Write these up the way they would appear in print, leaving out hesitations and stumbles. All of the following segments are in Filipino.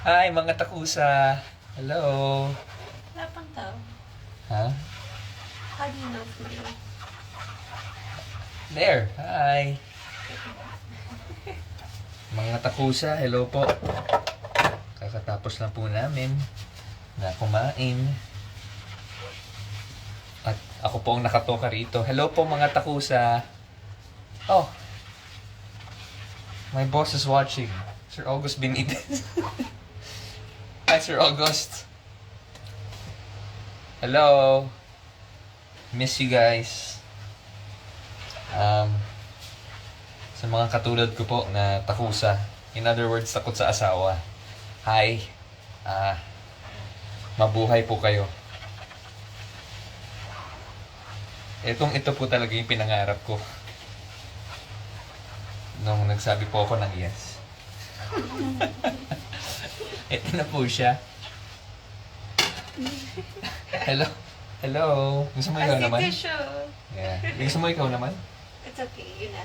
Hi, mga takusa. Hello. Wala pang tao. Ha? How do you know for you? There. Hi. Mga takusa, hello po. Kakatapos lang po namin na kumain. At ako po ang nakatoka rito. Hello po mga takusa. Oh, my boss is watching. Sir August Benitez. Hi, Sir August. Hello. Miss you guys. Sa mga katulad ko po na takusa. In other words, takot sa asawa. Hi. Mabuhay po kayo. Ito po talaga yung pinangarap ko. Nung nagsabi po ako ng yes. Ito na po siya. Hello. Hello. Gusto mo ikaw naman? tissue. Yeah. Gusto mo ikaw naman? It's okay, yun na.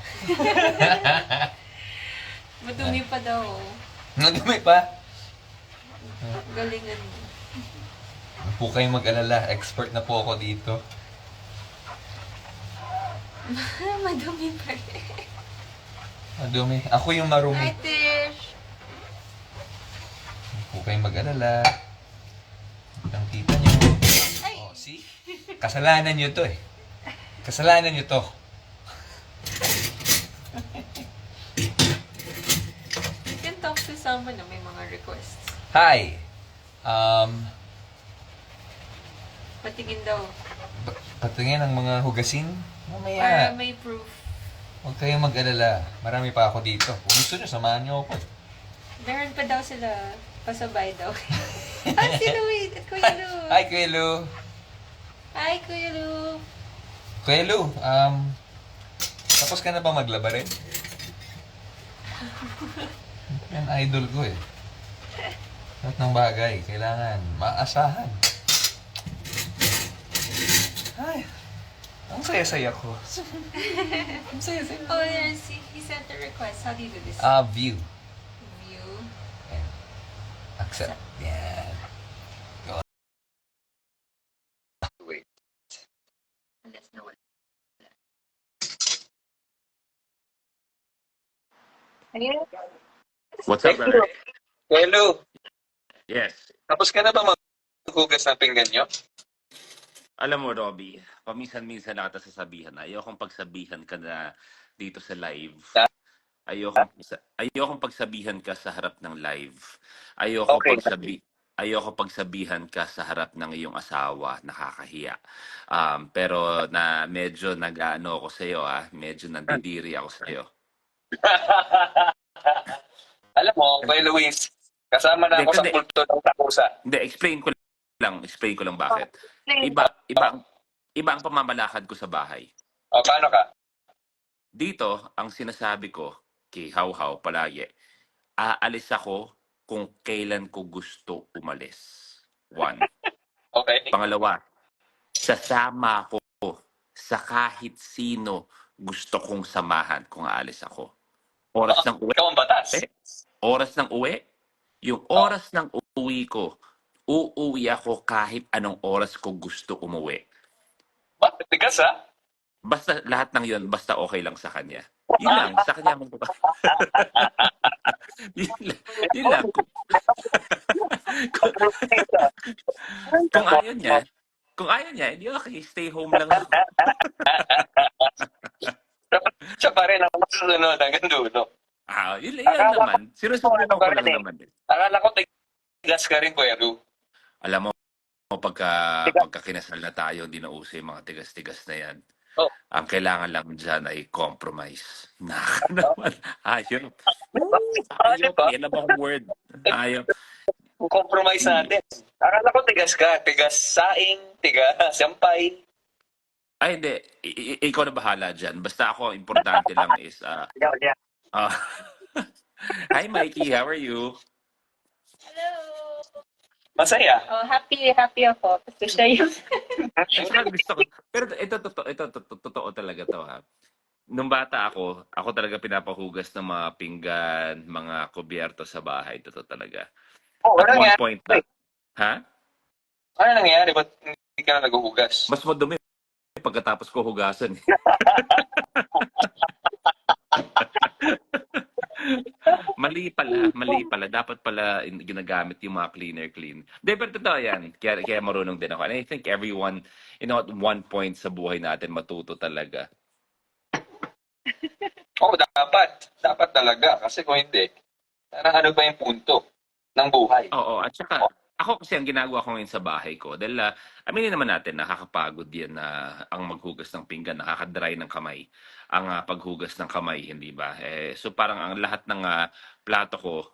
Madumi pa daw. Nadumi pa. Galingan mo. Huwag po kayong mag-alala. Expert na po ako dito. Madumi pa rin. Madumi. Ako yung marumi. Hi, Tish. Huwag po kayong mag-alala. Ang tita nyo. Ay. Oh, see? Kasalanan nyo to eh. Kasalanan nyo to. You can talk to someone na may mga requests. Hi. Patingin daw. Patingin ang mga hugasin. Para Mamaya. may proof. Huwag kayong mag-alala. Marami pa ako dito. Kung gusto nyo, samahan nyo ako. Meron pa daw sila. Pasabay daw. Si Louie. At Kuya Lou. Hi, Kuya Lu. Hi, Kuya Lou. Kuya Lu, tapos ka na ba maglaba rin? Yan idol ko eh. Lahat ng bagay, kailangan maasahan. Ay, ang saya-saya ko. Ang saya-saya. Oh, yeah, see, he sent a request. How do you do this? View. View. Ayan. Accept. Yan. Go. Wait. Let's know what. Ayan. What's up, brother? Kuya Lu, Yes. tapos ka na ba maghugas ng pinggan nyo? Alam mo, Robbie, paminsan-minsan na kita sasabihan. Ayokong pagsabihan ka na dito sa live. Ayokong pagsabihan ka sa harap ng live. Okay. Ayoko pagsabihan ka sa harap ng iyong asawa, nakakahiya. Pero na medyo nag-ano ako sa iyo, medyo nandidiri ako sa iyo. Alam mo, Kuya Luis, kasama na ako sa Hindi. kulto ng takusa. Hindi, explain ko lang bakit. Iba ang pamamalakad ko sa bahay. O, paano ka? Dito, ang sinasabi ko kay Hawhaw palagi, aalis ako kung kailan ko gusto umalis. One. Okay. Pangalawa, sasama ko sa kahit sino gusto kong samahan kung aalis ako. Oras ng uwi, Ikaw ang batas. oras ng uwi, yung oras ng uwi ko, uuwi ako kahit anong oras ko gusto umuwi. Bakit? Tigas ha? Basta lahat ng yun, basta okay lang sa kanya. Yun lang, sa kanya mo yun lang. Kung ayaw niya, hindi okay, stay home lang ako. Siya pa rin ang masusunod hanggang dulo. Yun naman. Sinusubukan ko lang naman din. Akala ko tigas ka rin, Kuya Lu. Alam mo, pagka kinasal na tayo, hindi na uso yung mga tigas-tigas na yan. Oh. Ang kailangan lang dyan ay compromise. Naman. Ayop. Ayop. Yan ang word. Ayop. Compromise natin. Akala ko tigas ka. Tigas saing, tigas sampay. Ay, hindi. Ikaw na bahala dyan. Basta ako, importante lang is... Hi, Mikey. How are you? Hello. Masaya. Oh, happy ako. Kasi siya yung... Gusto ko. Pero ito totoo talaga to, ha. Nung bata ako talaga pinapahugas ng mga pinggan, mga kubyerto sa bahay. Totoo talaga. Oh, At ano one nangyari? point na, ha? Ano nangyari? Ba't hindi ka na naghuhugas? Mas madumi pagkatapos ko hugasan. Mali pala. Dapat pala ginagamit yung mga clean. Di, pero totoo yan. Kaya marunong din ako. And I think everyone, at one point sa buhay natin, matuto talaga. Oo, dapat. Dapat talaga. Kasi kung hindi, parang ano ba yung punto ng buhay? Oo, at saka, ako kasi ang ginagawa ko ngayon sa bahay ko, dahil aminin naman natin, nakakapagod yan na ang maghugas ng pinggan, nakakadry ng kamay, ang paghugas ng kamay, hindi ba? So parang ang lahat ng plato ko,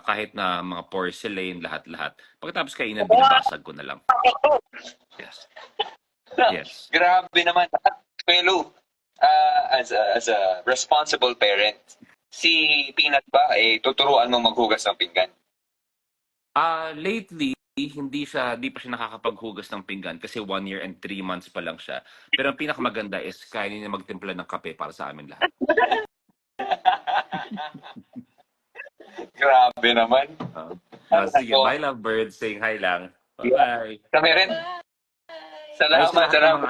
kahit na mga porcelain, lahat-lahat, pagkatapos kainan, binabasag ko na lang. Yes. Yes. Grabe naman. Kuya Lou, as a responsible parent, si Peanut ba, tuturuan mo maghugas ng pinggan? Lately, di pa siya nakakapaghugas ng pinggan kasi 1 year and 3 months pa lang siya. Pero ang pinakamaganda is kaya niya magtimpla ng kape para sa amin lahat. Grabe naman. Sige, bye lovebirds. Saying hi lang. Bye-bye. Kami rin. Ay, Salamat, salamat.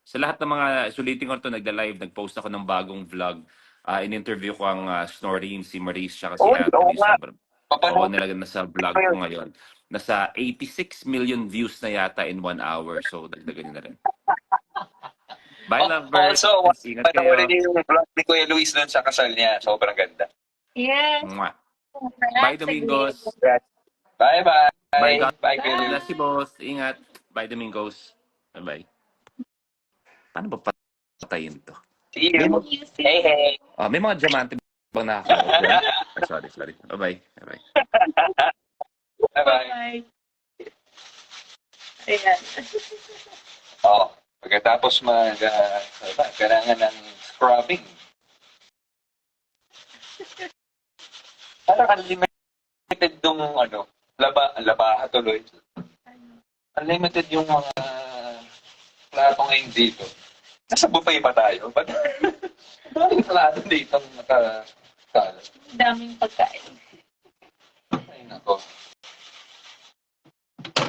sa lahat ng mga sulitin ko to, nagda-live, nag-post ako ng bagong vlog. In-interview ko ang Snorin, si Maurice, siya si Oo, oo Anthony. nga. Sobrang Papanood. nilagay na sa vlog ko ngayon. Nasa 86 million views na yata in 1 hour. So, dagdagan nyo na rin. Bye, lovebirds. Also, Ingat kayo. panoorin niyo yung vlog ni Kuya Luis doon sa kasal niya. Sobrang ganda. Yes. Mwah. Bye, Domingos. Bye-bye. Bye, God. Bye, Kuya Luis. Bless you both. Ingat. Bye, Domingos. Bye-bye. Paano ba patayin to? See you. Hey, hey. May mga diamante bang nakaka-open? Sorry. Bye-bye. Bye-bye. Bye-bye. Bye. Ayan. Oh, pagkatapos kailangan ng scrubbing. Parang unlimited yung labaha tuloy. Unlimited yung mga plato ngayon dito. Nasa buffet pa tayo. Ba't daming plato dito nakakalat? Daming pagkain. Ay, nako.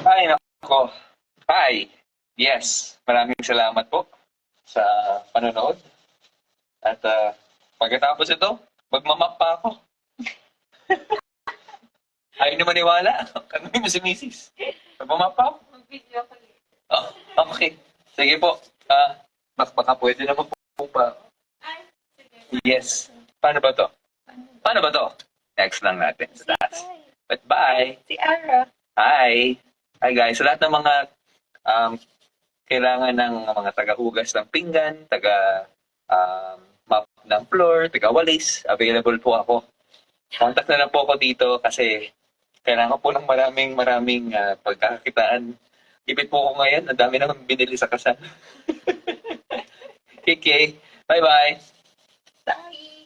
Ay, nako. Hi. Yes. Maraming salamat po sa panonood. At pagkatapos ito, magmamap pa ako. Ayaw na maniwala. Kami mo si Mrs. Magmamap pa ako. Mag-video ko ulit. Oh, okay. Sige po. Baka pwede naman po pa. Ay, sige. Yes. Paano ba to? Next lang natin. So that's. But bye. Si Ara. Hi. Hi guys. Sa lahat ng mga kailangan ng mga taga-hugas ng pinggan, map ng floor, taga-walis, available po ako. Contact na lang po ako dito kasi kailangan po ng maraming pagkakakitaan. Ipit po ako ngayon. Ang dami naman binili sa kasal. Okay. Bye-bye. Bye.